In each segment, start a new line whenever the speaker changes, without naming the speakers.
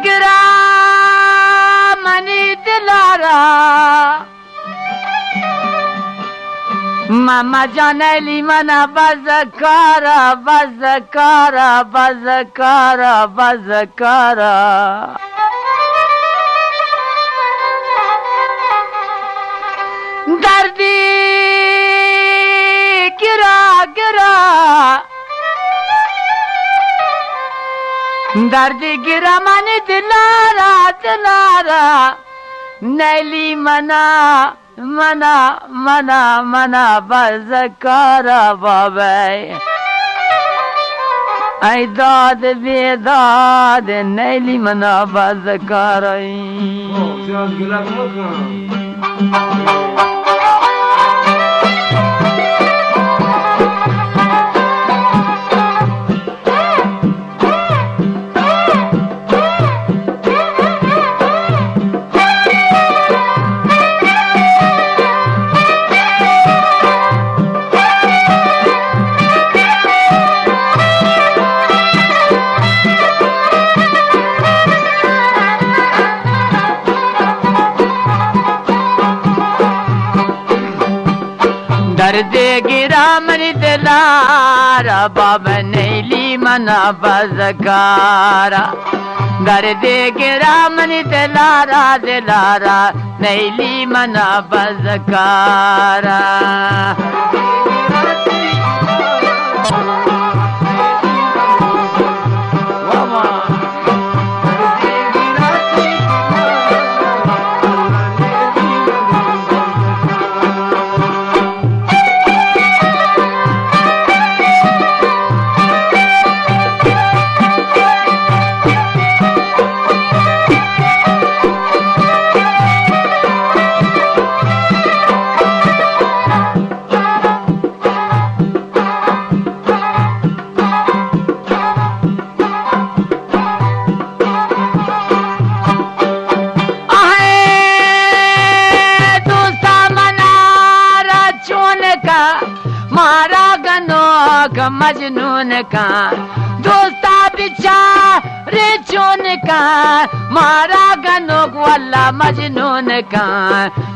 गिरा मनी दिलारा मामा जानली मना बजकारा बजकारा बजकारा बजकारा दर्दी गिरा गिरा दर्दी गिरा मनी दिलारा दिलारा नैली मना मना मना मना बजकारा बाबाई आई दाद बेदाद नैली मना बजकारा दर्द गिरा मनी दिलारा बाबा नैली मना बजकारा दर्द गिरा मनी दिलारा दिलारा नैली मना बजकारा मारा गनोक मजनून का दोस्ता बिचारे चून का मारा गनोक वाला मजनून का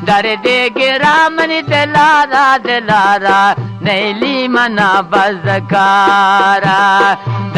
दर्द गिरा मनी दिलारा दिलारा नैली मना बजकारा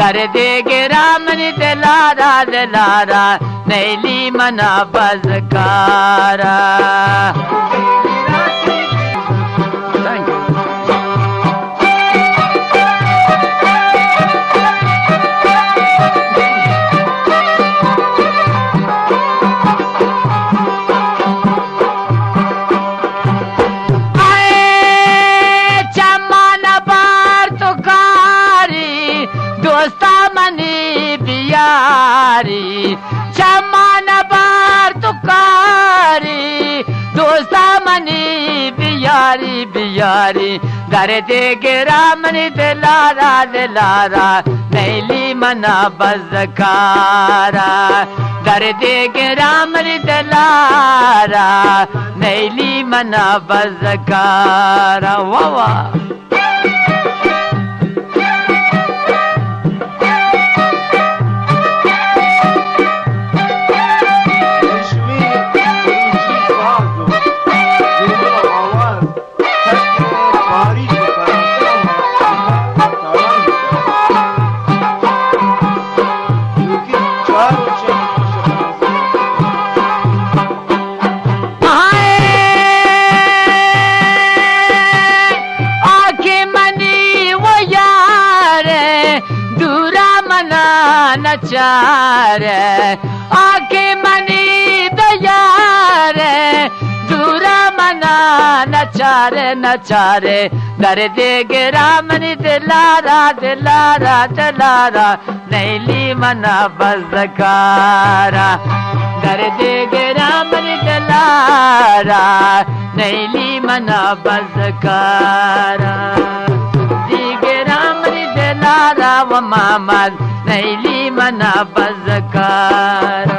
दर्द गिरा मनी दिलारा दिलारा नैली मना बजकारा दोस्ता मनी बियारी चमान बार तुकारी दोस्ता मनी बियारी बियारी दर्द गिरा मनी दिलारा दिलारा नैली मना बजकारा दर्द गिरा मनी दिलारा नैली मना बजकारा वाह वाह नचार आके मनी दयार दूरा मना नचार नचार दर्द गिरा मनी दिलारा दिलारा दिलारा नैली मना बजकारा दर्द गिरा मनी दिलारा नैली मना बजकारा गिरा मनी दिलारा व मामद नैली मना बजकारा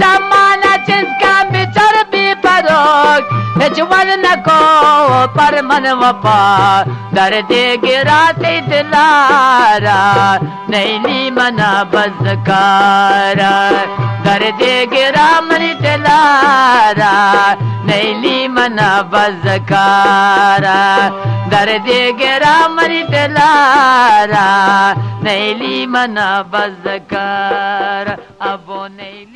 चमाना जिसका बिचर भी परोग हिजवन न को पर मन वफा दर्द गिराते दिलारा नैली मना बजकारा दर्द गिरा मनी दिलारा नैली मना बजकारा दर्द गिरा मनी दिलारा नैली मना बजकारा अब नैली